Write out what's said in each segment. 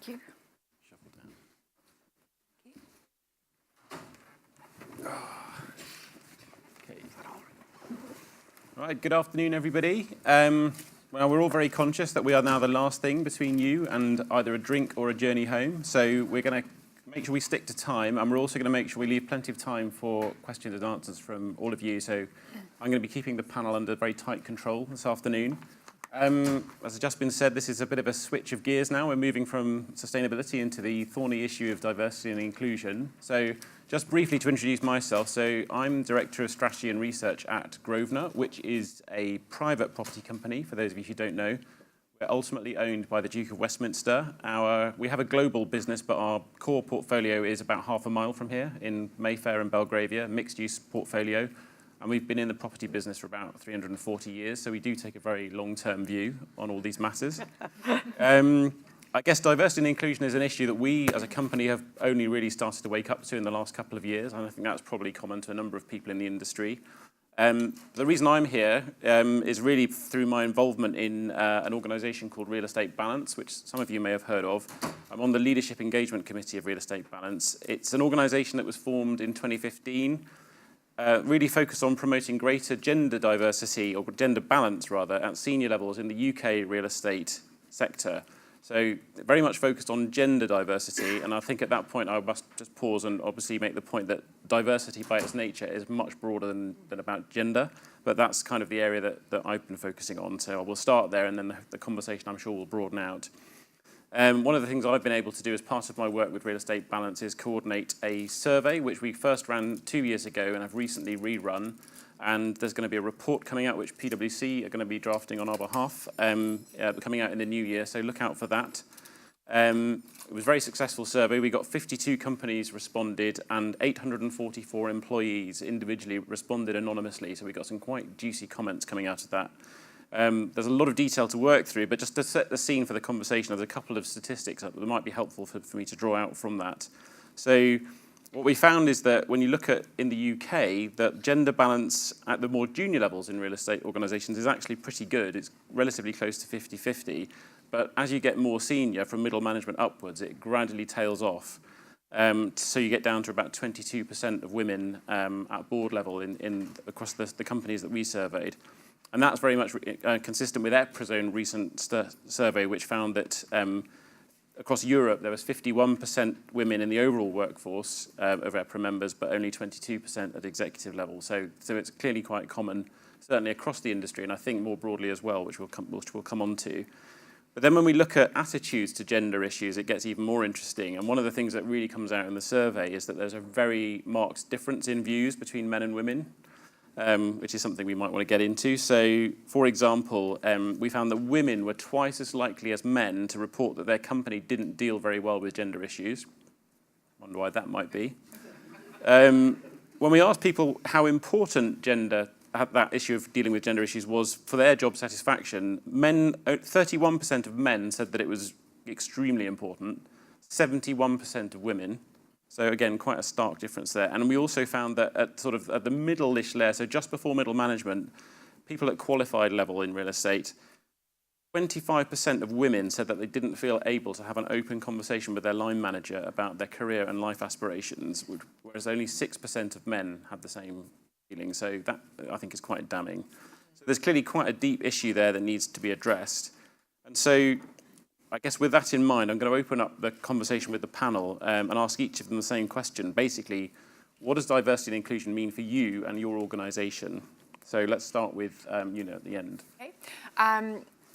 Thank you. Shuffle down. Okay. All right, good afternoon, everybody. Well, we're all very conscious that we are now the last thing between you and either a drink or a journey home. So we're going to make sure we stick to time, and we're also going to make sure we leave plenty of time for questions and answers from all of you. So I'm going to be keeping the panel under very tight control this afternoon. As has just been said, this is a bit of a switch of gears now. We're moving from sustainability into the thorny issue of diversity and inclusion. So just briefly to introduce myself, so I'm Director of Strategy and Research at Grosvenor, which is a private property company, for those of you who don't know. We're ultimately owned by the Duke of Westminster. We have a global business, but our core portfolio is about half a mile from here in Mayfair and Belgravia, mixed-use portfolio. And we've been in the property business for about 340 years, so we do take a very long-term view on all these matters. I guess diversity and inclusion is an issue that we, as a company, have only really started to wake up to in the last couple of years, and I think that's probably common to a number of people in the industry. The reason I'm here is really through my involvement in an organisation called Real Estate Balance, which some of you may have heard of. I'm on the Leadership Engagement Committee of Real Estate Balance. It's an organisation that was formed in 2015, really focused on promoting greater gender diversity, or gender balance rather, at senior levels in the UK real estate sector. So very much focused on gender diversity, and I think at that point I must just pause and obviously make the point that diversity by its nature is much broader than about gender, but that's kind of the area that I've been focusing on. So I will start there, and then the conversation I'm sure will broaden out. One of the things I've been able to do as part of my work with Real Estate Balance is coordinate a survey, which we first ran 2 years ago and have recently rerun. And there's going to be a report coming out which PwC are going to be drafting on our behalf, coming out in the new year, so look out for that. It was a very successful survey. We got 52 companies responded and 844 employees individually responded anonymously, so we got some quite juicy comments coming out of that. There's a lot of detail to work through, but just to set the scene for the conversation, there's a couple of statistics that might be helpful for me to draw out from that. So what we found is that when you look at, in the UK, that gender balance at the more junior levels in real estate organisations is actually pretty good. It's relatively close to 50-50. But as you get more senior, from middle management upwards, it gradually tails off. So you get down to about 22% of women at board level across the companies that we surveyed. And that's very much consistent with EPRA's own recent survey, which found that across Europe, there was 51% women in the overall workforce of EPRA members, but only 22% at executive level. So it's clearly quite common, certainly across the industry, and I think more broadly as well, which we'll come on to. But then when we look at attitudes to gender issues, it gets even more interesting. And one of the things that really comes out in the survey is that there's a very marked difference in views between men and women, which is something we might want to get into. So, for example, we found that women were twice as likely as men to report that their company didn't deal very well with gender issues. Wonder why that might be. When we asked people how important that issue of dealing with gender issues was for their job satisfaction, 31% of men said that it was extremely important, 71% of women. So again, quite a stark difference there. And we also found that at the middle-ish layer, so just before middle management, people at qualified level in real estate, 25% of women said that they didn't feel able to have an open conversation with their line manager about their career and life aspirations, whereas only 6% of men had the same feeling. So that, I think, is quite damning. So there's clearly quite a deep issue there that needs to be addressed. And so I guess with that in mind, I'm going to open up the conversation with the panel and ask each of them the same question. Basically, what does diversity and inclusion mean for you and your organisation? So let's start with Una at the end. Okay.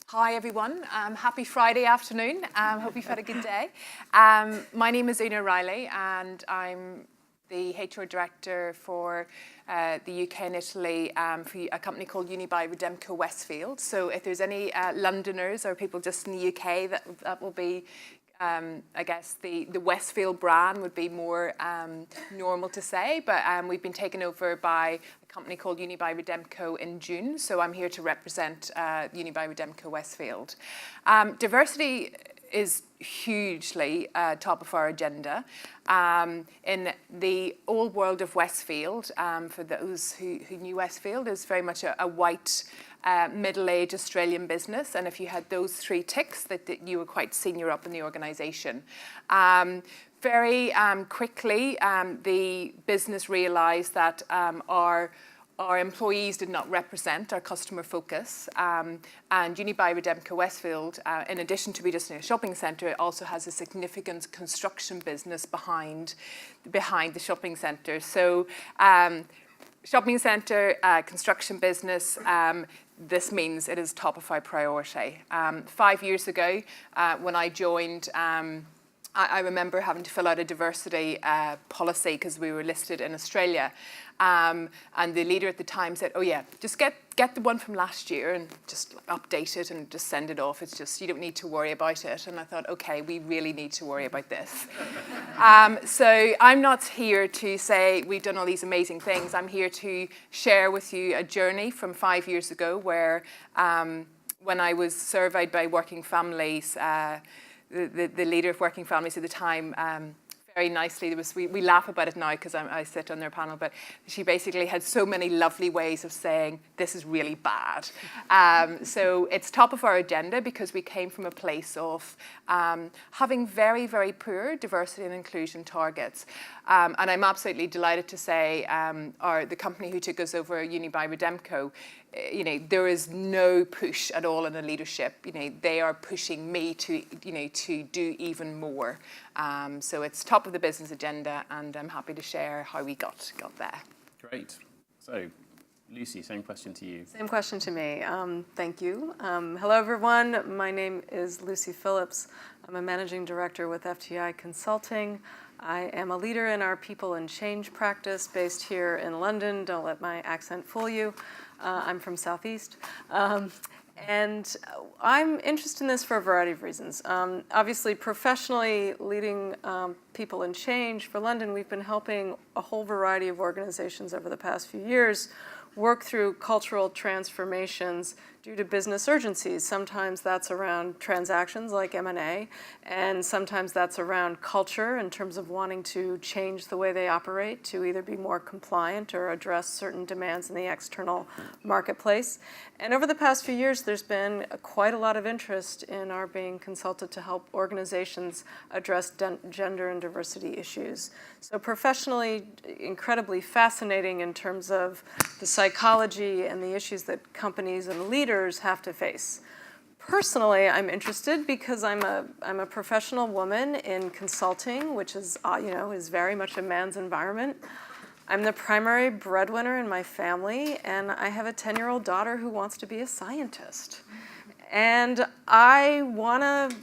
Hi, everyone. Happy Friday afternoon. Hope you've had a good day. My name is Una Riley, and I'm the HR director for the UK and Italy for a company called Unibail-Rodamco-Westfield. So if there's any Londoners or people just in the UK, that will be, I guess, the Westfield brand would be more normal to say. But we've been taken over by a company called Unibail-Rodamco in June. So I'm here to represent Unibail-Rodamco-Westfield. Diversity is hugely top of our agenda. In the old world of Westfield, for those who knew Westfield, is very much a white middle-aged Australian business. And if you had those 3 ticks, that you were quite senior up in the organisation. Very quickly, the business realised that our employees did not represent our customer focus. And Unibail-Rodamco-Westfield, in addition to be just in a shopping centre, it also has a significant construction business behind the shopping centre. So shopping centre, construction business, this means it is top of our priority. 5 years ago, when I joined, I remember having to fill out a diversity policy because we were listed in Australia. And the leader at the time said, oh yeah, just get the one from last year and just update it and just send it off. It's just, you don't need to worry about it. And I thought, okay, we really need to worry about this. So I'm not here to say we've done all these amazing things. I'm here to share with you a journey from 5 years ago where when I was surveyed by Working Families, the leader of Working Families at the time, very nicely, we laugh about it now because I sit on their panel, but she basically had so many lovely ways of saying, this is really bad. So it's top of our agenda because we came from a place of having very, very poor diversity and inclusion targets. And I'm absolutely delighted to say the company who took us over, Unibail-Rodamco, there is no push at all in the leadership. They are pushing me to do even more. So it's top of the business agenda, and I'm happy to share how we got there. Great. So, Lucy, same question to you. Same question to me. Thank you. Hello, everyone. My name is Lucy Phillips. I'm a managing director with FTI Consulting. I am a leader in our people and change practice based here in London. Don't let my accent fool you. I'm from Southeast. And I'm interested in this for a variety of reasons. Obviously, professionally leading people in change for London, we've been helping a whole variety of organizations over the past few years work through cultural transformations due to business urgencies. Sometimes that's around transactions like M&A, and sometimes that's around culture in terms of wanting to change the way they operate to either be more compliant or address certain demands in the external marketplace. And over the past few years, there's been quite a lot of interest in our being consulted to help organizations address gender and diversity issues. So professionally, incredibly fascinating in terms of the psychology and the issues that companies and leaders have to face. Personally, I'm interested because I'm a professional woman in consulting, which is is very much a man's environment. I'm the primary breadwinner in my family, and I have a 10-year-old daughter who wants to be a scientist. And I want to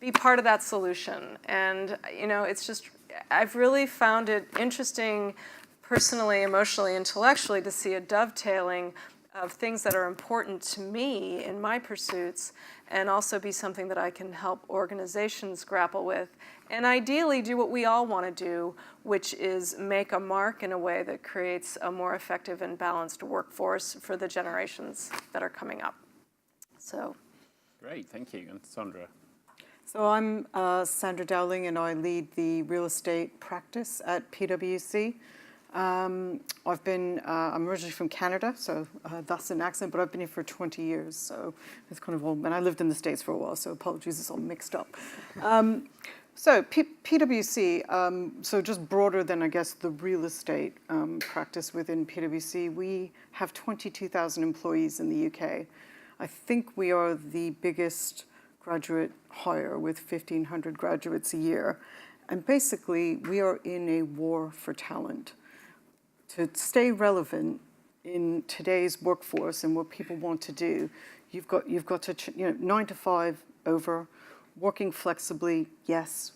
be part of that solution. And it's just, I've really found it interesting personally, emotionally, intellectually to see a dovetailing of things that are important to me in my pursuits and also be something that I can help organizations grapple with and ideally do what we all want to do, which is make a mark in a way that creates a more effective and balanced workforce for the generations that are coming up. So. Great, thank you. And Sandra? So I'm Sandra Dowling, and I lead the real estate practice at PwC. I'm originally from Canada, so that's an accent, but I've been here for 20 years, so it's kind of all, and I lived in the States for a while, so apologies, it's all mixed up. So PwC, so just broader than, I guess, the real estate practice within PwC, we have 22,000 employees in the UK. I think we are the biggest graduate hire with 1,500 graduates a year. And basically, we are in a war for talent. To stay relevant in today's workforce and what people want to do, you've got to 9 to 5 over, working flexibly, yes,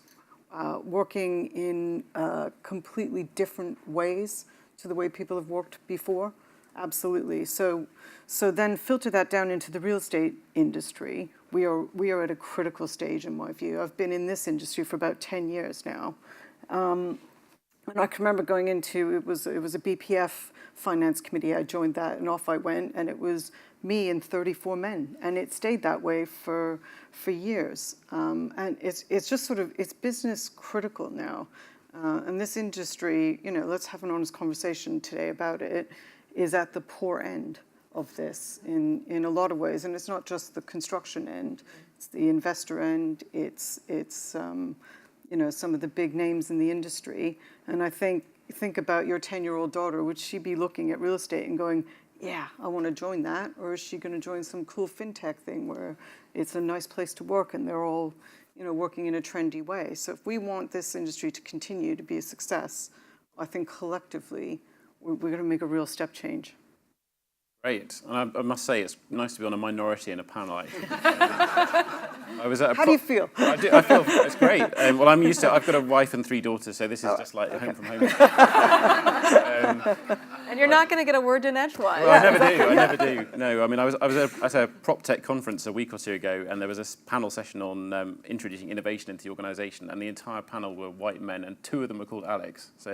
working in completely different ways to the way people have worked before, absolutely. So then filter that down into the real estate industry. We are at a critical stage in my view. I've been in this industry for about 10 years now. And I can remember going into, it was a BPF finance committee, I joined that and off I went, and it was me and 34 men, and it stayed that way for years. And it's just sort of, it's business critical now. And this industry, let's have an honest conversation today about it, is at the poor end of this in a lot of ways. And it's not just the construction end, it's the investor end, it's you know, some of the big names in the industry. And I think about your 10-year-old daughter, would she be looking at real estate and going, yeah, I want to join that? Or is she going to join some cool fintech thing where it's a nice place to work and they're all, you know, working in a trendy way? So if we want this industry to continue to be a success, I think collectively we're going to make a real step change. Great. And I must say, it's nice to be on a minority in a panel, actually. I was at How do you feel? I feel it's great. Well, I'm used to I've got a wife and 3 daughters, so this is just like home from home. And you're not going to get a word in edgewise. Well, I never do. No, I mean, I was at a prop tech conference a week or 2 ago, and there was a panel session on introducing innovation into the organisation, and the entire panel were white men, and 2 of them were called Alex. So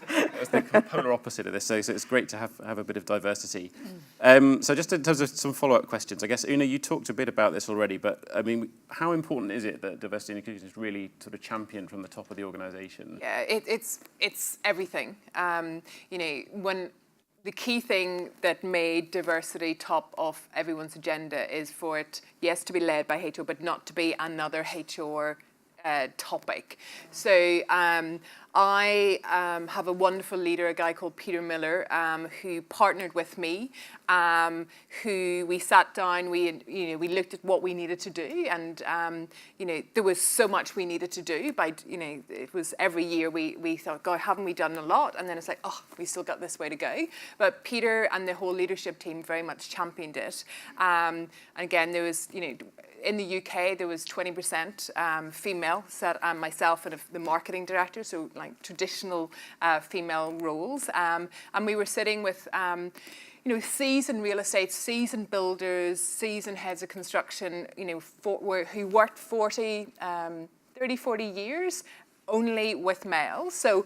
it was the polar opposite of this. So it's great to have a bit of diversity. So just in terms of some follow-up questions, I guess, Una, you talked a bit about this already, but I mean, how important is it that diversity and inclusion is really sort of championed from the top of the organisation? Yeah, it's everything. You know, when the key thing that made diversity top of everyone's agenda is for it, yes, to be led by HR, but not to be another HR topic. So I have a wonderful leader, a guy called Peter Miller, who partnered with me, who we sat down, we looked at what we needed to do, and you know, there was so much we needed to do. You know, it was every year we thought, God, haven't we done a lot? And then it's like, oh, we still got this way to go. But Peter and the whole leadership team very much championed it. And again, there was, you know, in the UK, there was 20% female, myself and the marketing director, so like traditional female roles. And we were sitting with, you know, seasoned real estate, seasoned builders, seasoned heads of construction, you know, who worked 30, 40 years only with males. So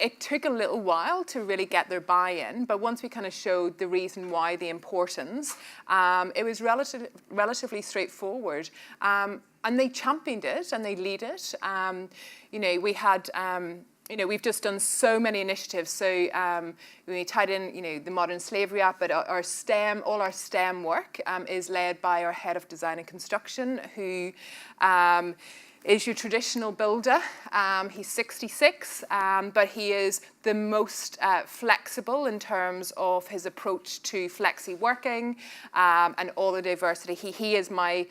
it took a little while to really get their buy-in, but once we kind of showed the reason why, the importance, it was relatively straightforward. And they championed it and they lead it. You know, we had, you know, we've just done so many initiatives. So we tied in, you know, the Modern Slavery Act, but our STEM, all our STEM work is led by our head of design and construction, who is your traditional builder. He's 66, but he is the most flexible in terms of his approach to flexi working and all the diversity. He's my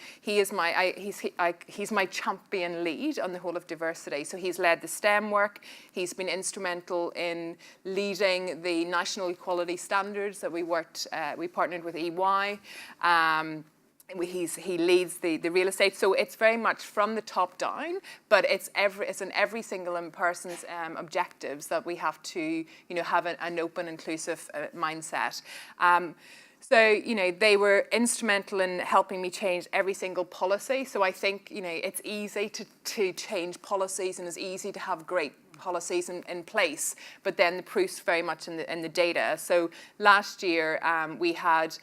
champion lead on the whole of diversity. So he's led the STEM work. He's been instrumental in leading the national equality standards that we partnered with EY. He leads the real estate, so it's very much from the top down, but it's in every single person's objectives that we have to, you know, have an open, inclusive mindset. So, you know, they were instrumental in helping me change every single policy. So I think, you know, it's easy to change policies, and it's easy to have great policies in place, but then the proof's very much in the data. So last year we had,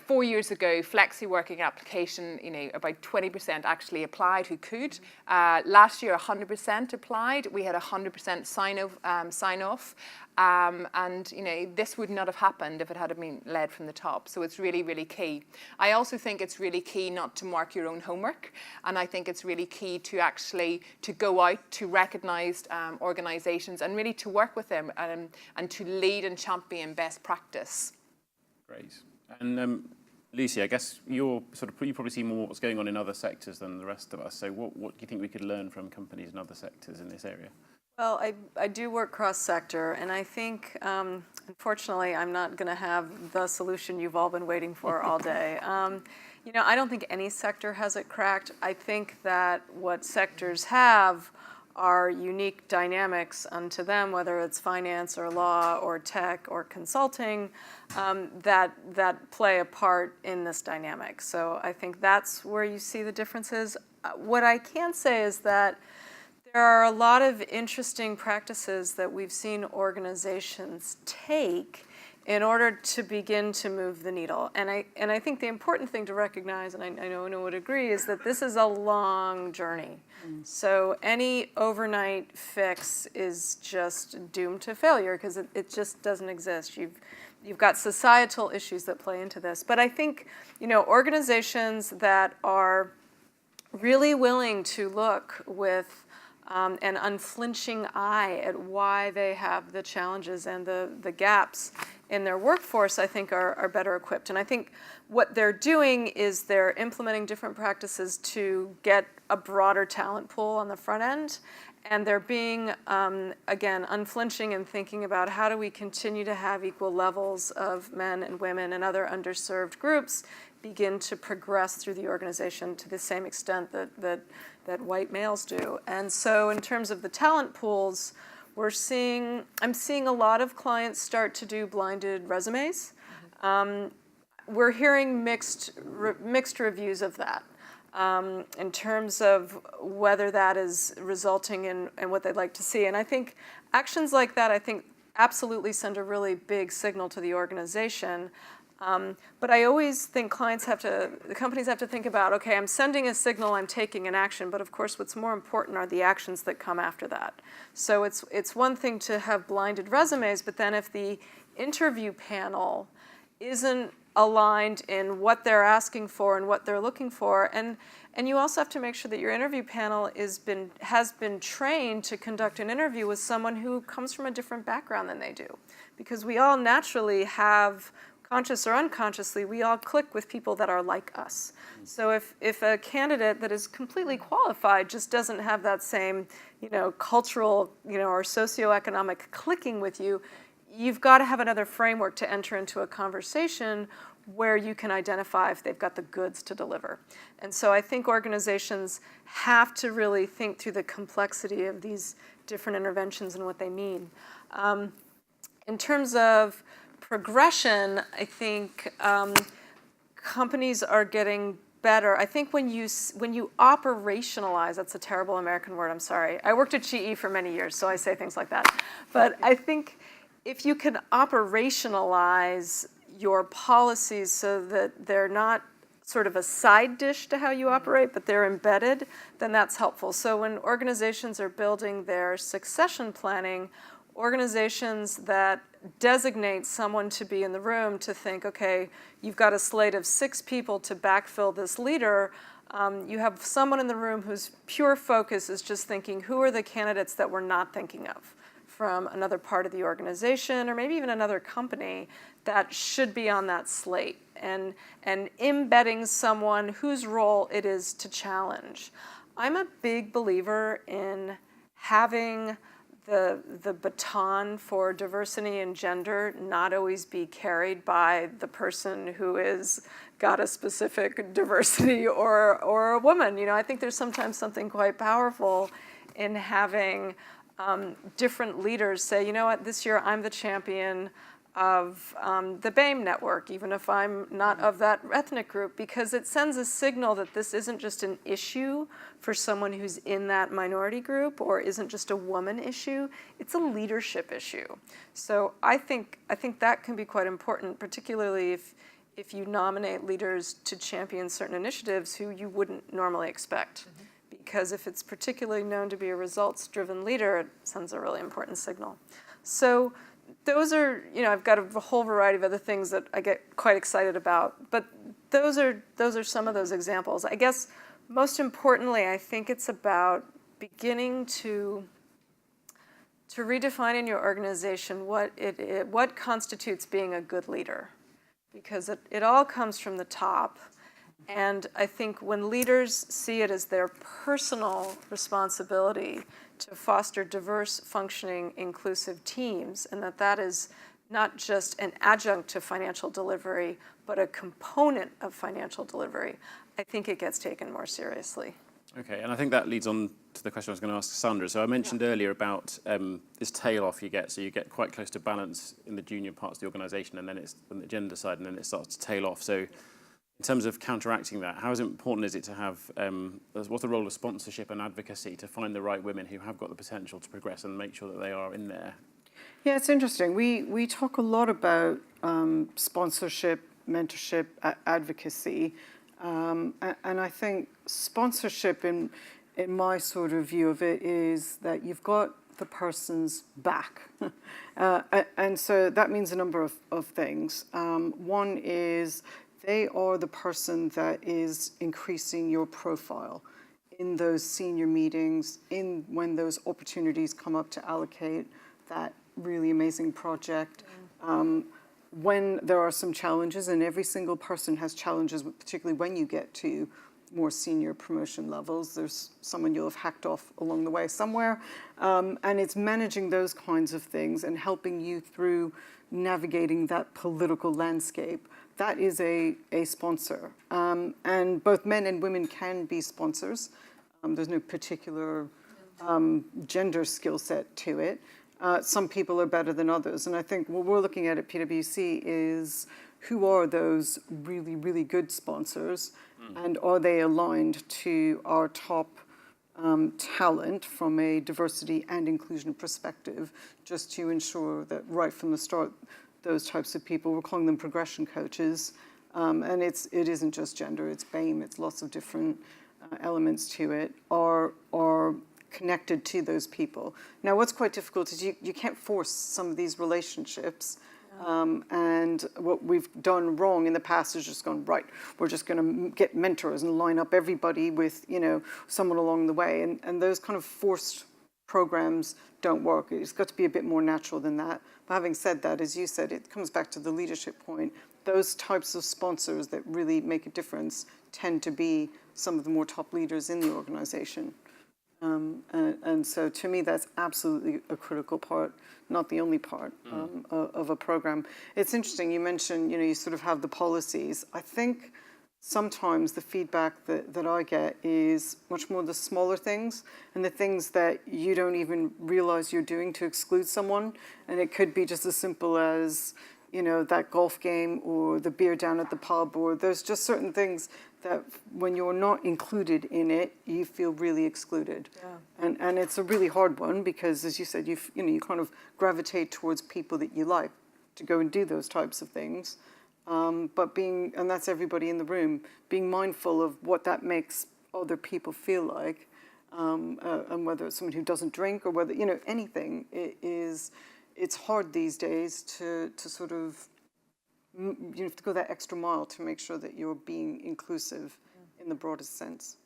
4 years ago, flexi working application, you know, about 20% actually applied who could. Last year, 100% applied. We had 100% sign off. And, you know, this would not have happened if it had been led from the top. So it's really, really key. I also think it's really key not to mark your own homework. And I think it's really key to actually to go out to recognised organisations and really to work with them and to lead and champion best practice. Great. And Lucy, I guess you probably see more what's going on in other sectors than the rest of us. So what do you think we could learn from companies in other sectors in this area? Well, I do work cross-sector, and I think, unfortunately, I'm not going to have the solution you've all been waiting for all day. You know, I don't think any sector has it cracked. I think that what sectors have are unique dynamics unto them, whether it's finance or law or tech or consulting, that play a part in this dynamic. So I think that's where you see the differences. What I can say is that there are a lot of interesting practices that we've seen organizations take in order to begin to move the needle. And I think the important thing to recognize, and I know Una would agree, is that this is a long journey. So any overnight fix is just doomed to failure because it just doesn't exist. you've got societal issues that play into this. But I think, organizations that are really willing to look with an unflinching eye at why they have the challenges and the gaps in their workforce, I think are better equipped. And I think what they're doing is they're implementing different practices to get a broader talent pool on the front end. And they're being, again, unflinching and thinking about how do we continue to have equal levels of men and women and other underserved groups begin to progress through the organization to the same extent that white males do. And so in terms of the talent pools, I'm seeing a lot of clients start to do blinded resumes. We're hearing mixed reviews of that. In terms of whether that is resulting in what they'd like to see. And I think actions like that, absolutely send a really big signal to the organization. But I always think the companies have to think about, okay, I'm sending a signal, I'm taking an action, but of course what's more important are the actions that come after that. So it's one thing to have blinded resumes, but then if the interview panel isn't aligned in what they're asking for and what they're looking for, and you also have to make sure that your interview panel has been trained to conduct an interview with someone who comes from a different background than they do, because we all naturally have, conscious or unconsciously, we all click with people that are like us. So if a candidate that is completely qualified just doesn't have that same, cultural, or socioeconomic clicking with you, you've got to have another framework to enter into a conversation where you can identify if they've got the goods to deliver. And so I think organizations have to really think through the complexity of these different interventions and what they mean. In terms of progression, I think companies are getting better. I think when you operationalize, that's a terrible American word, I'm sorry. I worked at GE for many years, so I say things like that. But I think if you can operationalize your policies so that they're not sort of a side dish to how you operate, but they're embedded, then that's helpful. So when organizations are building their succession planning, organizations that designate someone to be in the room to think, okay, you've got a slate of 6 people to backfill this leader, you have someone in the room whose pure focus is just thinking, who are the candidates that we're not thinking of from another part of the organization or maybe even another company that should be on that slate, and embedding someone whose role it is to challenge. I'm a big believer in having the baton for diversity and gender not always be carried by the person who is got a specific diversity or a woman. I think there's sometimes something quite powerful in having different leaders say, you know what, this year I'm the champion of the BAME network, even if I'm not of that ethnic group, because it sends a signal that this isn't just an issue for someone who's in that minority group or isn't just a woman issue, it's a leadership issue. So I think that can be quite important, particularly if you nominate leaders to champion certain initiatives who you wouldn't normally expect. Mm-hmm. Because if it's particularly known to be a results-driven leader, it sends a really important signal. So those are, I've got a whole variety of other things that I get quite excited about, but those are some of those examples. I guess most importantly, I think it's about beginning to redefine in your organization what constitutes being a good leader, because it all comes from the top. And I think when leaders see it as their personal responsibility to foster diverse, functioning, inclusive teams, and that is not just an adjunct to financial delivery, but a component of financial delivery, I think it gets taken more seriously. Okay, and I think that leads on to the question I was going to ask Sandra. So I mentioned earlier about this tail off you get. So you get quite close to balance in the junior parts of the organisation, and then it's on the gender side, and then it starts to tail off. So in terms of counteracting that, how important is it to have, what's the role of sponsorship and advocacy to find the right women who have got the potential to progress and make sure that they are in there? Yeah, it's interesting. We talk a lot about sponsorship, mentorship, advocacy, and I think sponsorship, in my sort of view of it, is that you've got the person's back. And so that means a number of things. One is they are the person that is increasing your profile in those senior meetings, when those opportunities come up to allocate that really amazing project. When there are some challenges, and every single person has challenges, particularly when you get to more senior promotion levels, there's someone you'll have hacked off along the way somewhere. And it's managing those kinds of things and helping you through navigating that political landscape. That is a sponsor. And both men and women can be sponsors. There's no particular gender skill set to it. Some people are better than others. And I think what we're looking at PwC is who are those really, really good sponsors, and are they aligned to our top talent from a diversity and inclusion perspective, just to ensure that right from the start, those types of people, we're calling them progression coaches, and it isn't just gender, it's BAME, it's lots of different elements to it, are connected to those people. Now, what's quite difficult is you can't force some of these relationships. And what we've done wrong in the past is just gone, right, we're just going to get mentors and line up everybody with, someone along the way. And those kind of forced programs don't work. It's got to be a bit more natural than that. But having said that, as you said, it comes back to the leadership point. Those types of sponsors that really make a difference tend to be some of the more top leaders in the organization. And so to me, that's absolutely a critical part, not the only part of a program. It's interesting, you mentioned, you sort of have the policies. I think sometimes the feedback that I get is much more the smaller things and the things that you don't even realize you're doing to exclude someone. And it could be just as simple as, that golf game or the beer down at the pub, or there's just certain things that when you're not included in it, you feel really excluded. Yeah. And it's a really hard one because, as you said, you kind of gravitate towards people that you like to go and do those types of things. But and that's everybody in the room, being mindful of what that makes other people feel like, and whether it's someone who doesn't drink or whether, anything, it's hard these days to sort of, you have to go that extra mile to make sure that you're being inclusive in the broadest sense.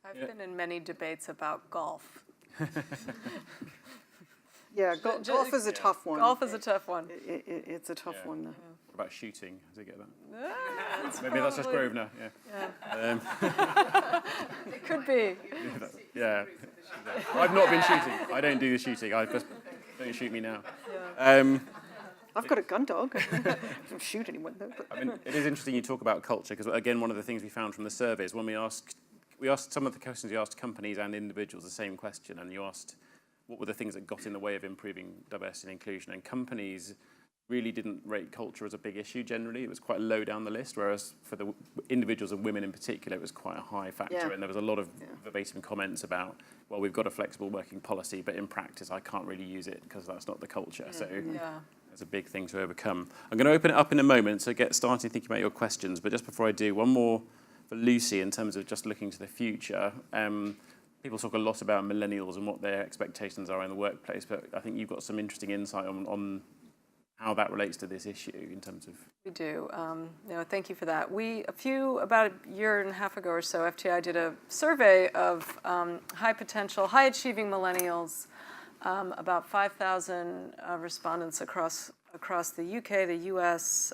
I've been in many debates about golf. Yeah, golf is a tough one. Golf is a tough one. It's a tough one. What about shooting? Does it get that? Maybe that's just Grosvenor. Yeah. It could be. Yeah. I've not been shooting. I don't do the shooting. Don't shoot me now. Yeah. I've got a gun dog. I don't shoot anyone though. I mean, it is interesting you talk about culture because, again, one of the things we found from the surveys when we asked some of the questions we asked companies and individuals the same question, and you asked what were the things that got in the way of improving diversity and inclusion, and companies really didn't rate culture as a big issue generally. It was quite low down the list, whereas for the individuals and women in particular, it was quite a high factor, and there was a lot of verbatim comments about, well, we've got a flexible working policy, but in practice I can't really use it because that's not the culture. So it's a big thing to overcome. I'm going to open it up in a moment, so get started thinking about your questions, but just before I do, one more for Lucy in terms of just looking to the future. People talk a lot about millennials and what their expectations are in the workplace, but I think you've got some interesting insight on how that relates to this issue in terms of... We do. Thank you for that. About a year and a half ago or so, FTI did a survey of high potential, high achieving millennials, about 5,000 respondents across the UK, the US,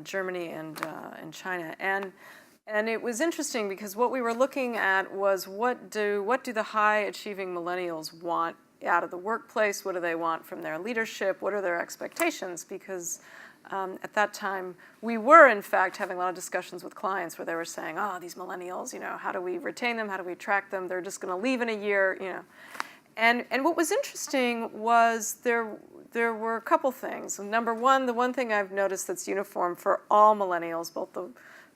Germany, and China. And it was interesting because what we were looking at was what do the high achieving millennials want out of the workplace? What do they want from their leadership? What are their expectations? Because at that time, we were, in fact, having a lot of discussions with clients where they were saying, these millennials, how do we retain them? How do we attract them? They're just going to leave in a year, And what was interesting was there were a couple things. Number one, the one thing I've noticed that's uniform for all millennials, both the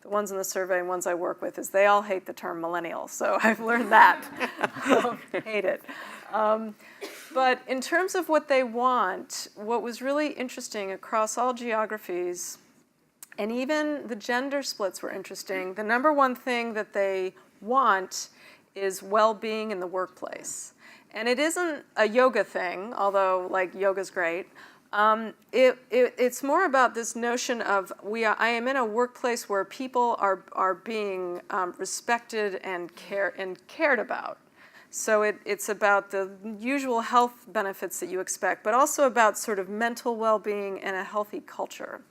ones in the survey and ones I work with, is they all hate the term millennial. So I've learned that. Hate it. But in terms of what they want, what was really interesting across all geographies, and even the gender splits were interesting, the number one thing that they want is well-being in the workplace. And it isn't a yoga thing, although like yoga's great. It's more about this notion of I am in a workplace where people are being respected and cared about. So it's about the usual health benefits that you expect, but also about sort of mental well-being and a healthy culture.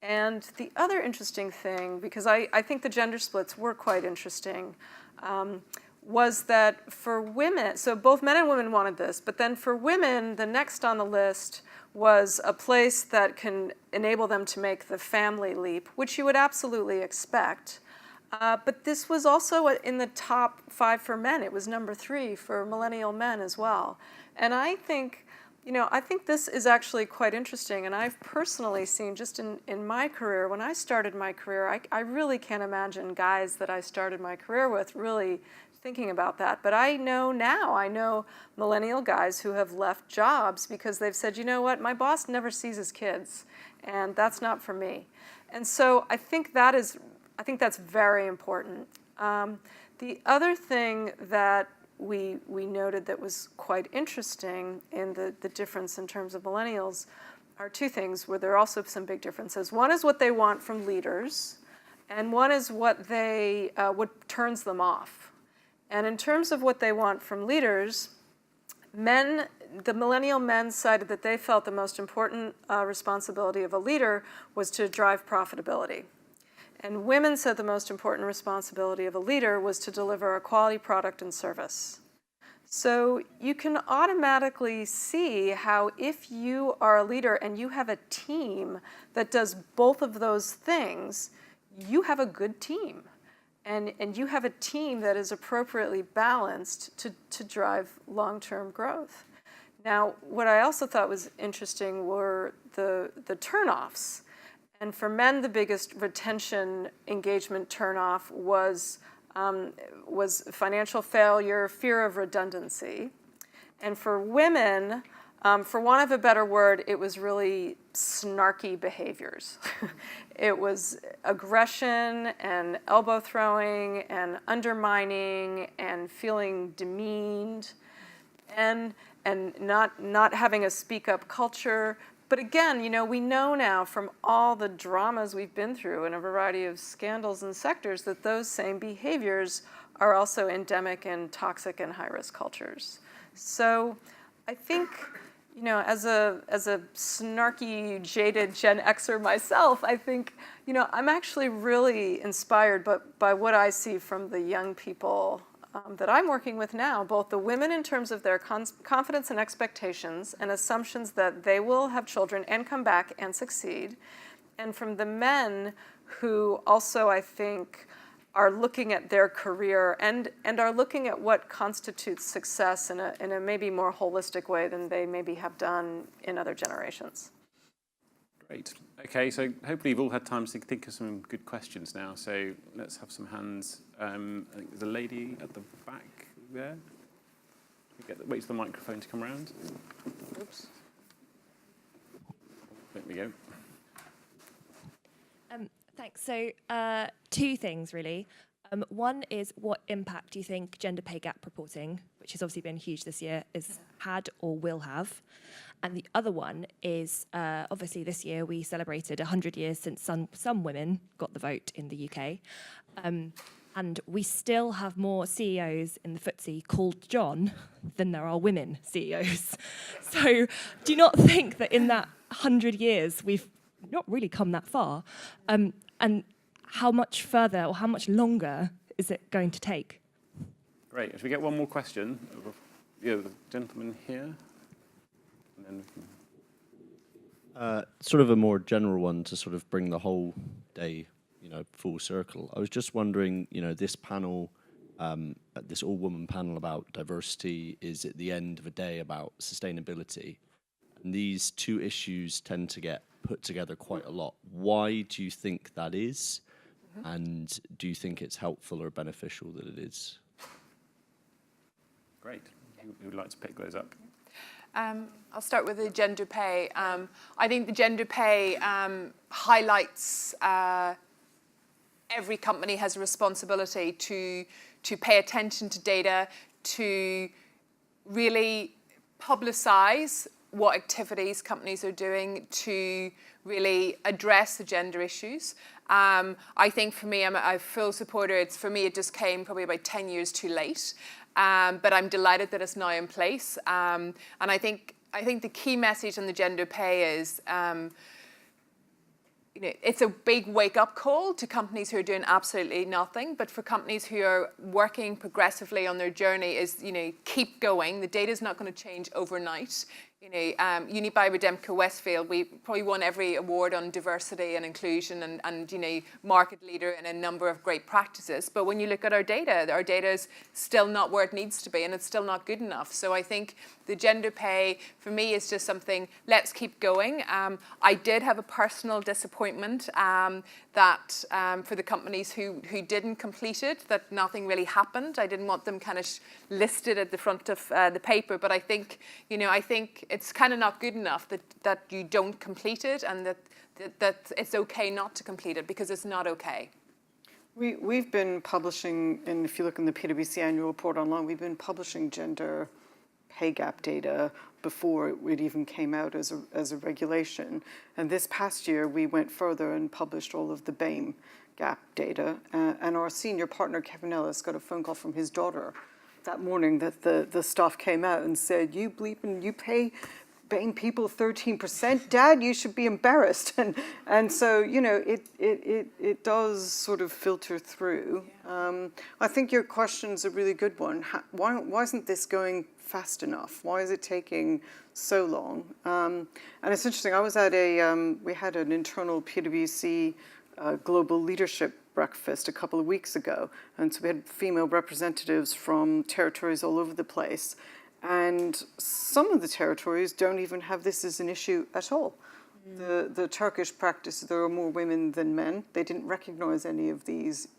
And the other interesting thing, because I think the gender splits were quite interesting, was that for women, so both men and women wanted this, but then for women, the next on the list was a place that can enable them to make the family leap, which you would absolutely expect. But this was also in the top 5 for men. It was number 3 for millennial men as well. And I think, I think this is actually quite interesting. And I've personally seen just in my career, when I started my career, I really can't imagine guys that I started my career with really thinking about that. But I know millennial guys who have left jobs because they've said, you know what, my boss never sees his kids, and that's not for me. And so I think that's very important. The other thing that we noted that was quite interesting in the difference in terms of millennials are 2 things where there are also some big differences. One is what they want from leaders, and one is what turns them off. And in terms of what they want from leaders, the millennial men cited that they felt the most important responsibility of a leader was to drive profitability. And women said the most important responsibility of a leader was to deliver a quality product and service. So you can automatically see how if you are a leader and you have a team that does both of those things, you have a good team. And you have a team that is appropriately balanced to drive long-term growth. Now, what I also thought was interesting were the turnoffs. And for men, the biggest retention engagement turnoff was financial failure, fear of redundancy. And for women, for want of a better word, it was really snarky behaviors. It was aggression and elbow throwing and undermining and feeling demeaned and not having a speak up culture. But again, we know now from all the dramas we've been through in a variety of scandals and sectors that those same behaviors are also endemic in toxic and high-risk cultures. So I think, as a snarky, jaded Gen Xer myself, I think, I'm actually really inspired by what I see from the young people that I'm working with now, both the women in terms of their confidence and expectations and assumptions that they will have children and come back and succeed, and from the men who also, I think, are looking at their career and are looking at what constitutes success in a maybe more holistic way than they maybe have done in other generations. Great. Okay, so hopefully you've all had time to think of some good questions now. So let's have some hands. I think there's a lady at the back there. Wait for the microphone to come around. Oops. There we go. Thanks. So 2 things, really. One is, what impact do you think gender pay gap reporting, which has obviously been huge this year, has had or will have? And the other one is, obviously this year we celebrated 100 years since some women got the vote in the UK. And we still have more CEOs in the FTSE called John than there are women CEOs. So do you not think that in that 100 years we've not really come that far? And how much further or how much longer is it going to take? Great. Should we get one more question? The gentleman here. And then we can... Sort of a more general one to sort of bring the whole day, full circle. I was just wondering, this panel, this all-woman panel about diversity is at the end of a day about sustainability. And these 2 issues tend to get put together quite a lot. Why do you think that is? Mm-hmm. And do you think it's helpful or beneficial that it is? Great. Who would like to pick those up? I'll start with the gender pay. I think the gender pay highlights every company has a responsibility to pay attention to data, to really publicise what activities companies are doing to really address the gender issues. I think for me, I'm a full supporter. For me, it just came probably about 10 years too late. But I'm delighted that it's now in place. And I think the key message on the gender pay is, it's a big wake-up call to companies who are doing absolutely nothing. But for companies who are working progressively on their journey, is keep going. The data is not going to change overnight. Unibail-Rodamco-Westfield, we probably won every award on diversity and inclusion and market leader in a number of great practices. But when you look at our data is still not where it needs to be, and it's still not good enough. So I think the gender pay, for me, is just something, let's keep going. I did have a personal disappointment that for the companies who didn't complete it, that nothing really happened. I didn't want them kind of listed at the front of the paper, but I think it's kind of not good enough that you don't complete it, and that it's okay not to complete it, because it's not okay. We've been publishing, and if you look in the PwC annual report online, we've been publishing gender pay gap data before it even came out as a regulation. And this past year, we went further and published all of the BAME gap data. And our senior partner, Kevin Ellis, got a phone call from his daughter that morning that the stuff came out and said, you pay BAME people 13%, Dad, you should be embarrassed. And so, it does sort of filter through. Yeah. I think your question's a really good one. Why isn't this going fast enough? Why is it taking so long? And it's interesting, I was at we had an internal PwC global leadership breakfast a couple of weeks ago. And so we had female representatives from territories all over the place. And some of the territories don't even have this as an issue at all. The Turkish practice, there are more women than men. They didn't recognize any of these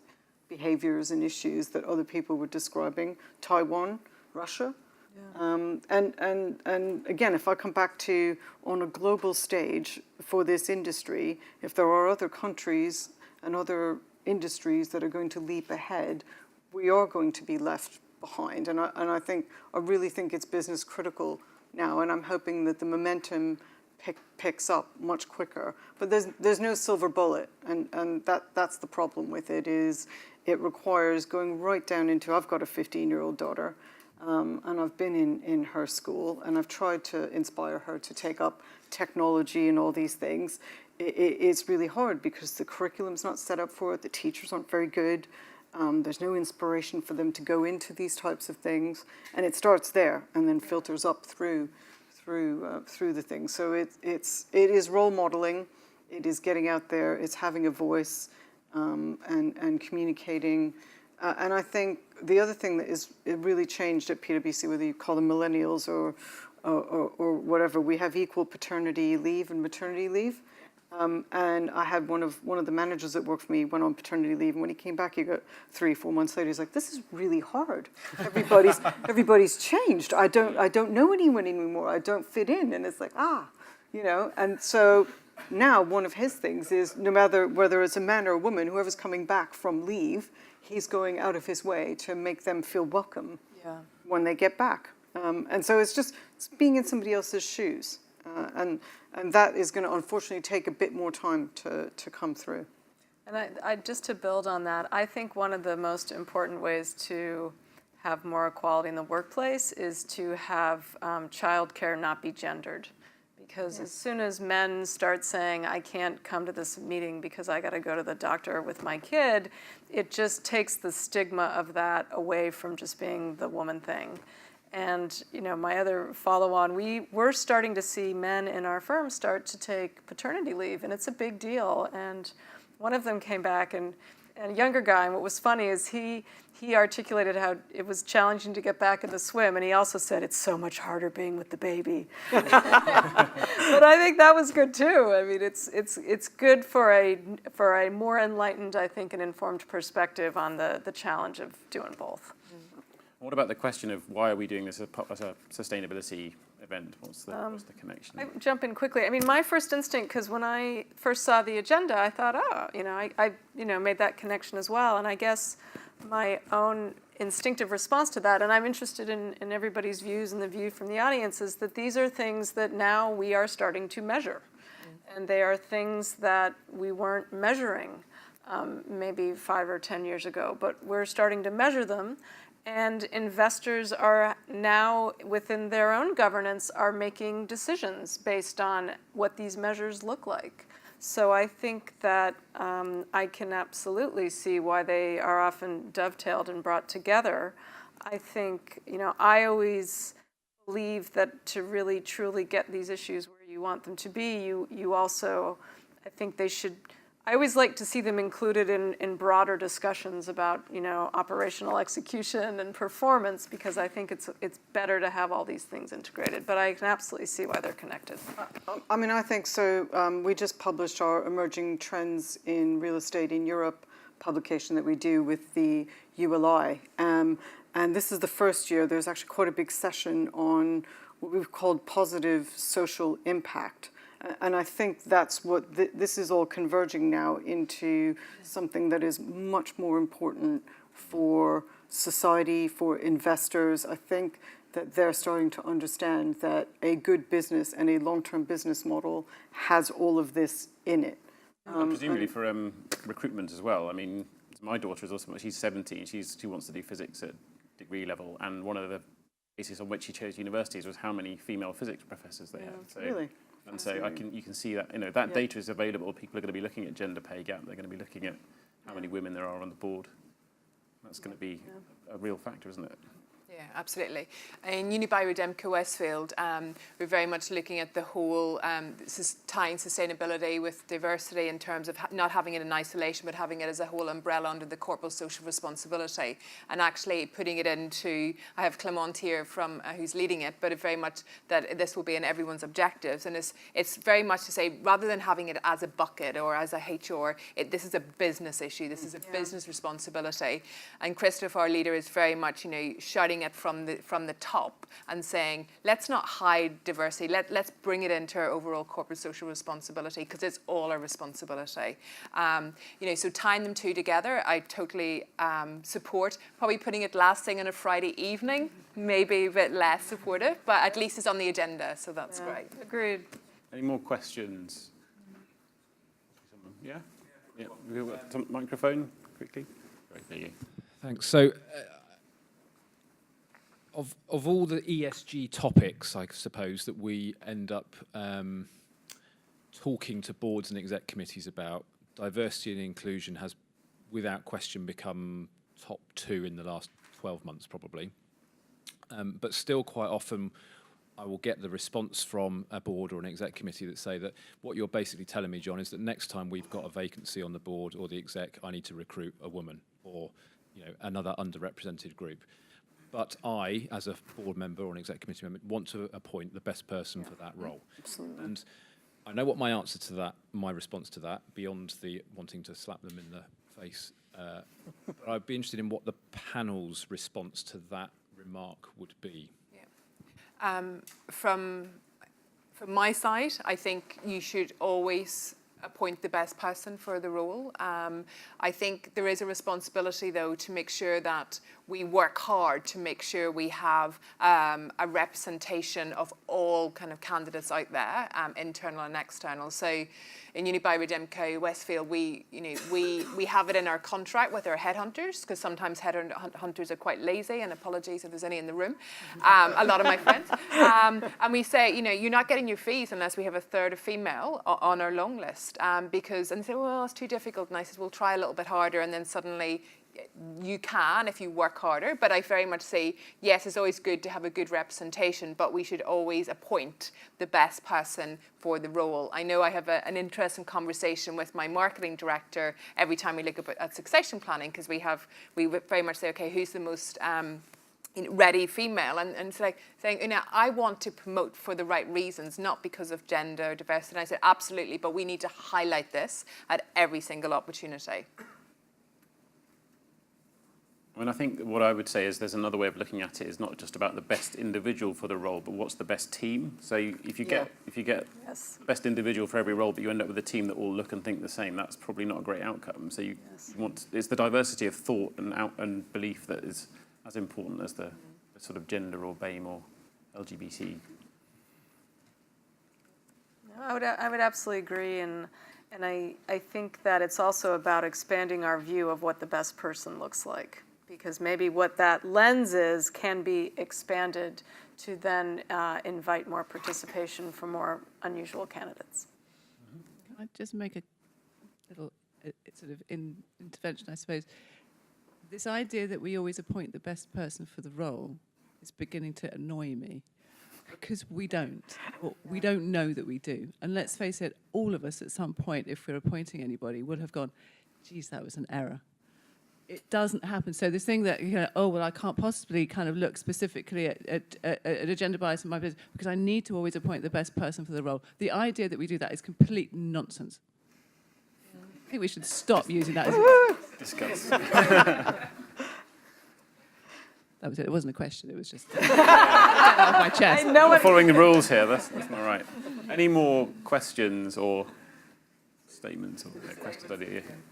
behaviors and issues that other people were describing. Taiwan, Russia. Yeah. And again, if I come back to, on a global stage for this industry, if there are other countries and other industries that are going to leap ahead, we are going to be left behind. And I really think it's business critical now, and I'm hoping that the momentum picks up much quicker. But there's no silver bullet, and that's the problem with it, is it requires going right down into, I've got a 15-year-old daughter, and I've been in her school, and I've tried to inspire her to take up technology and all these things. It's really hard because the curriculum's not set up for it, the teachers aren't very good, there's no inspiration for them to go into these types of things, and it starts there and then filters up through the things. So it is role modeling, it is getting out there, it's having a voice, and communicating. And I think the other thing that it really changed at PwC, whether you call them millennials or whatever, we have equal paternity leave and maternity leave. And I had one of the managers that worked for me went on paternity leave, and when he came back, he got 3-4 months later. He's like, "This is really hard. Everybody's changed. I don't know anyone anymore. I don't fit in." And it's like, And so now one of his things is, no matter whether it's a man or a woman, whoever's coming back from leave, he's going out of his way to make them feel welcome when they get back. And so it's being in somebody else's shoes. And that is going to unfortunately take a bit more time to come through. And I just to build on that, I think one of the most important ways to have more equality in the workplace is to have childcare not be gendered. Because as soon as men start saying, I can't come to this meeting because I got to go to the doctor with my kid, it just takes the stigma of that away from just being the woman thing. And my other follow-on, we're starting to see men in our firm start to take paternity leave, and it's a big deal. And one of them came back, and a younger guy, and what was funny is he articulated how it was challenging to get back in the swim, and he also said it's so much harder being with the baby. But I think that was good too. I mean, it's good for a more enlightened, I think, and informed perspective on the challenge of doing both. What about the question of why are we doing this as a sustainability event? event? What's the connection? I jump in quickly. I mean, my first instinct, because when I first saw the agenda, I thought, oh, I made that connection as well. And I guess my own instinctive response to that, and I'm interested in everybody's views and the view from the audience, is that these are things that now we are starting to measure. And they are things that we weren't measuring maybe 5 or 10 years ago, but we're starting to measure them. And investors are now, within their own governance, are making decisions based on what these measures look like. So I think that I can absolutely see why they are often dovetailed and brought together. I think, I always believe that to really truly get these issues where you want them to be, you also, I think they should, I always like to see them included in broader discussions about, operational execution and performance, because I think it's better to have all these things integrated. But I can absolutely see why they're connected. I mean, I think so. We just published our Emerging Trends in Real Estate in Europe publication that we do with the ULI. And this is the first year. There's actually quite a big session on what we've called positive social impact. And I think that's what this is all converging now into something that is much more important for society, for investors. I think that they're starting to understand that a good business and a long-term business model has all of this in it. Presumably for recruitment as well. I mean, my daughter is also, she's 17, she wants to do physics at degree level, and one of the bases on which she chose universities was how many female physics professors they have. So, really? And so you can see that, that data is available. People are going to be looking at gender pay gap. They're going to be looking at how many women there are on the board. That's going to be a real factor, isn't it? Yeah, absolutely. In Unibail-Rodamco-Westfield, we're very much looking at the whole, tying sustainability with diversity in terms of not having it in isolation, but having it as a whole umbrella under the corporate social responsibility, and actually putting it into, I have Clement here from who's leading it, but very much that this will be in everyone's objectives. And it's very much to say, rather than having it as a bucket or as a HR, this is a business issue. This is a business responsibility. And Christoph, our leader, is very much, shouting it from the top and saying, let's not hide diversity, let's bring it into our overall corporate social responsibility, because it's all our responsibility. So tying them two together, I totally support. Probably putting it last thing on a Friday evening, maybe a bit less supportive, but at least it's on the agenda, so that's great. Agreed. Any more questions? Yeah? Yeah. We've got a microphone, quickly. Great, there you go. Thanks. So, of all the ESG topics, I suppose, that we end up talking to boards and exec committees about, diversity and inclusion has, without question, become top 2 in the last 12 months, probably. But still, quite often, I will get the response from a board or an exec committee that say that what you're basically telling me, John, is that next time we've got a vacancy on the board or the exec, I need to recruit a woman or another underrepresented group. But I, as a board member or an exec committee member, want to appoint the best person for that role. Absolutely. And I know what my answer to that, my response to that, beyond the wanting to slap them in the face, but I'd be interested in what the panel's response to that remark would be. Yeah. From my side, I think you should always appoint the best person for the role. I think there is a responsibility, though, to make sure that we work hard to make sure we have a representation of all kind of candidates out there, internal and external. So in Unibail-Rodamco-Westfield, we have it in our contract with our headhunters, because sometimes headhunters are quite lazy, and apologies if there's any in the room, a lot of my friends. And we say, you're not getting your fees unless we have a third of female on our long list, and they say, well, it's too difficult. And I said, we'll try a little bit harder, and then suddenly you can if you work harder. But I very much say, yes, it's always good to have a good representation, but we should always appoint the best person for the role. I know I have an interesting conversation with my marketing director every time we look at succession planning, because we very much say, okay, who's the most ready female, and it's like saying, I want to promote for the right reasons, not because of gender or diversity. And I said, absolutely, but we need to highlight this at every single opportunity. I mean, I think what I would say is there's another way of looking at it. It's not just about the best individual for the role, but what's the best team. So if you get Yes. best individual for every role, but you end up with a team that all look and think the same, that's probably not a great outcome. So you want, it's the diversity of thought and belief that is as important as the sort of gender or BAME or LGBT. No, I would absolutely agree, and I think that it's also about expanding our view of what the best person looks like, because maybe what that lens is can be expanded to then invite more participation from more unusual candidates. Can I just make a little sort of intervention, I suppose? This idea that we always appoint the best person for the role is beginning to annoy me, because we don't, or we don't know that we do. And let's face it, all of us at some point, if we're appointing anybody, would have gone, geez, that was an error. It doesn't happen. So this thing that, you know, oh, well, I can't possibly kind of look specifically at a gender bias in my business because I need to always appoint the best person for the role. The idea that we do that is complete nonsense. I think we should stop using that as Discuss. That was it. It wasn't a question. It was just get it off my chest. We're following the rules here. That's not right. Any more questions or statements or questions?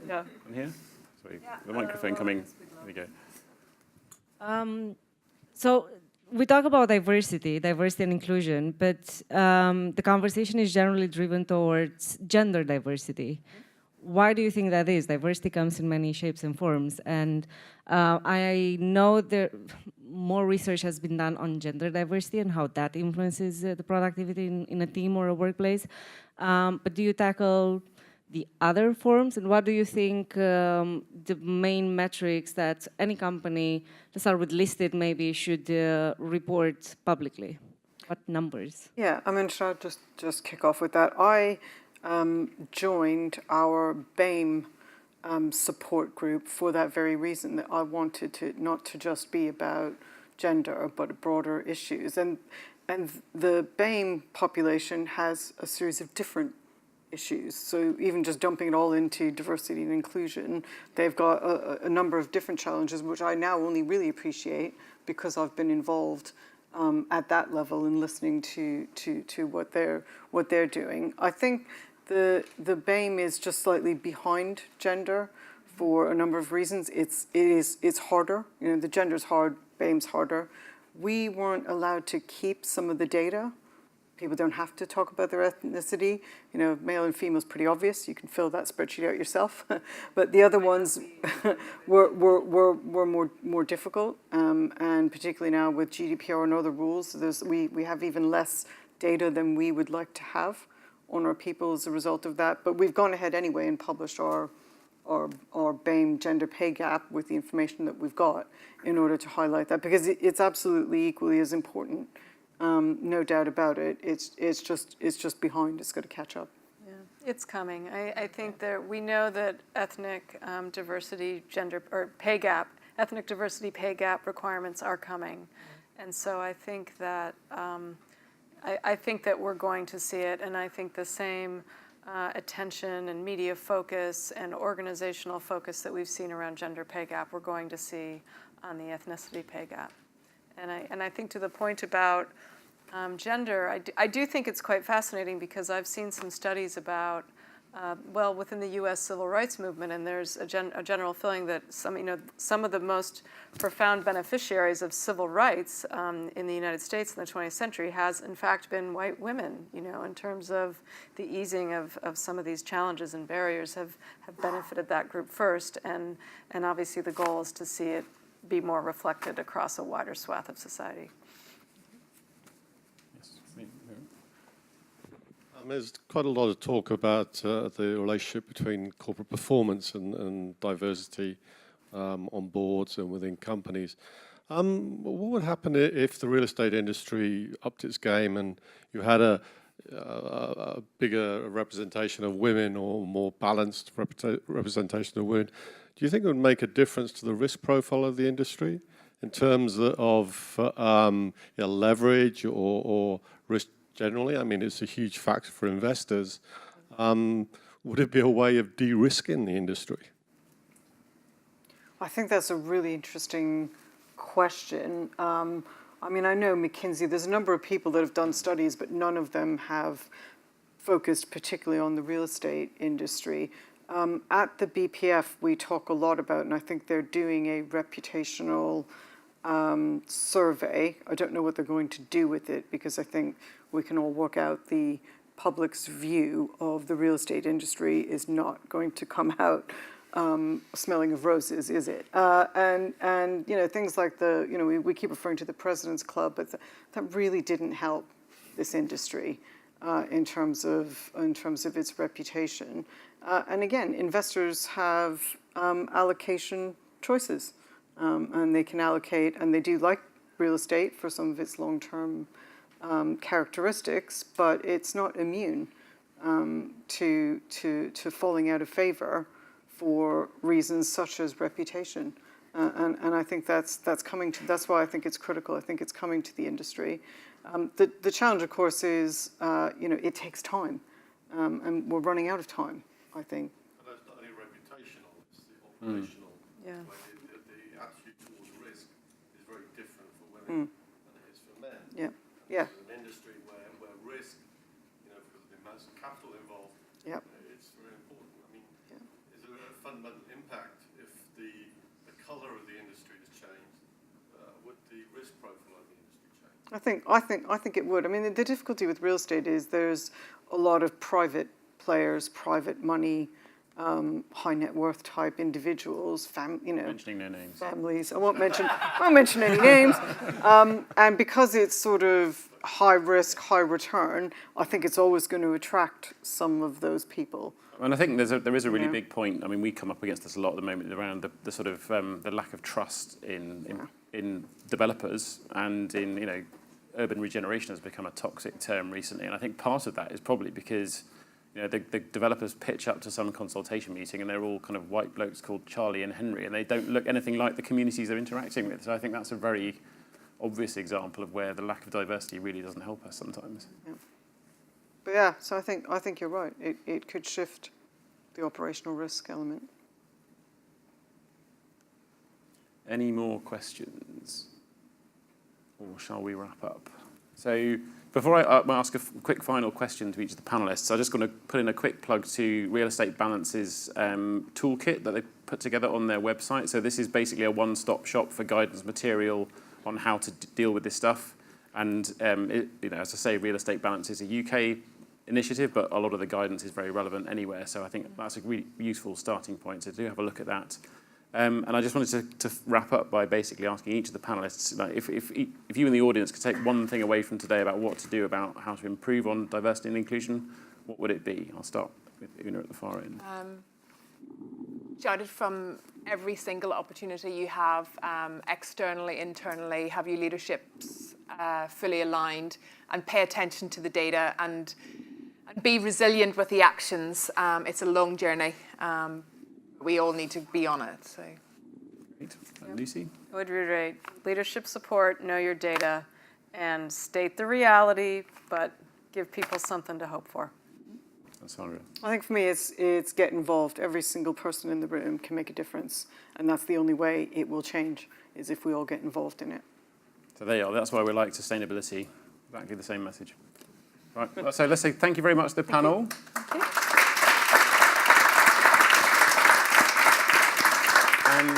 Yeah. On here? Sorry, the microphone coming. There we go. So we talk about diversity and inclusion, but the conversation is generally driven towards gender diversity. Why do you think that is? Diversity comes in many shapes and forms, and I know there more research has been done on gender diversity and how that influences the productivity in a team or a workplace. But do you tackle the other forms, and what do you think the main metrics that any company, let's start with listed, maybe should report publicly? What numbers? Yeah, I mean, should I just kick off with that? I joined our BAME support group for that very reason, that I wanted to not to just be about gender, but broader issues. And the BAME population has a series of different issues. So even just dumping it all into diversity and inclusion, they've got a number of different challenges, which I now only really appreciate because I've been involved at that level and listening to what they're doing. I think the BAME is just slightly behind gender for a number of reasons. It's harder. You know, the gender's hard, BAME's harder. We weren't allowed to keep some of the data. People don't have to talk about their ethnicity. You know, male and female is pretty obvious. You can fill that spreadsheet out yourself. But the other ones were more difficult. And particularly now with GDPR and other rules, we have even less data than we would like to have on our people as a result of that. But we've gone ahead anyway and published our BAME gender pay gap with the information that we've got in order to highlight that, because it's absolutely equally as important. No doubt about it. It's just behind. It's got to catch up. Yeah, it's coming. I think that we know that ethnic diversity, gender or pay gap, ethnic diversity pay gap requirements are coming, and so I think that I think that we're going to see it, and I think the same attention and media focus and organizational focus that we've seen around gender pay gap, we're going to see on the ethnicity pay gap. And I think to the point about gender, I do think it's quite fascinating because I've seen some studies about, well, within the U.S. civil rights movement, and there's a general feeling that some of the most profound beneficiaries of civil rights in the United States in the 20th century has in fact been white women, you know, in terms of the easing of some of these challenges and barriers have benefited that group first, and obviously the goal is to see it be more reflected across a wider swath of society. There's quite a lot of talk about the relationship between corporate performance and diversity on boards and within companies. What would happen if the real estate industry upped its game and you had a bigger representation of women or more balanced representation of women? Do you think it would make a difference to the risk profile of the industry in terms of leverage or risk generally? I mean, it's a huge factor for investors. Would it be a way of de-risking the industry? I think that's a really interesting question. I mean, I know McKinsey, there's a number of people that have done studies, but none of them have focused particularly on the real estate industry. At the BPF, we talk a lot about, and I think they're doing a reputational survey. I don't know what they're going to do with it, because I think we can all work out the public's view of the real estate industry is not going to come out smelling of roses, is it? And you know, things like we keep referring to the President's Club, but that really didn't help this industry in terms of its reputation. And again, investors have allocation choices, and they can allocate, and they do like real estate for some of its long-term characteristics, but it's not immune to falling out of favor for reasons such as reputation, and I think that's coming to. That's why I think it's critical. I think it's coming to the industry. The challenge, of course, is it takes time, and we're running out of time, I think. But that's not only reputational; it's the operational. Yeah. The attitude towards risk is very different for women than it is for men. Yeah. Yeah. It's an industry where risk, because of the amounts of capital involved, Yep. It's very important. I mean, is there a fundamental impact if the colour of the industry has changed? Would the risk profile of the industry change? I think it would. I mean, the difficulty with real estate is there's a lot of private players, private money, high net worth type individuals, Mentioning no names. families. I won't mention any names. And because it's sort of high risk, high return, I think it's always going to attract some of those people. And I think there is a really big point. I mean, we come up against this a lot at the moment around the sort of the lack of trust in developers, and in urban regeneration has become a toxic term recently. And I think part of that is probably because the developers pitch up to some consultation meeting and they're all kind of white blokes called Charlie and Henry, and they don't look anything like the communities they're interacting with. So I think that's a very obvious example of where the lack of diversity really doesn't help us sometimes. Yeah. But so I think you're right. It could shift the operational risk element. Any more questions? Or shall we wrap up? So before I ask a quick final question to each of the panellists, I'm just going to put in a quick plug to Real Estate Balance's toolkit that they put together on their website. So this is basically a one-stop shop for guidance material on how to deal with this stuff. And as I say, Real Estate Balance is a UK initiative, but a lot of the guidance is very relevant anywhere. So I think that's a really useful starting point. So do have a look at that. And I just wanted to wrap up by basically asking each of the panellists, if you in the audience could take one thing away from today about what to do about how to improve on diversity and inclusion, what would it be? I'll start with Una at the far end. Judge from every single opportunity you have, externally, internally, have your leaderships fully aligned, and pay attention to the data and be resilient with the actions. It's a long journey. We all need to be on it. So. Great. And Lucy? I would reiterate, leadership support, know your data, and state the reality, but give people something to hope for. Sandra? I think for me, it's get involved. Every single person in the room can make a difference, and that's the only way it will change, is if we all get involved in it. So there you are. That's why we like sustainability. Exactly the same message. Right. So let's say thank you very much to the panel. Thank you. And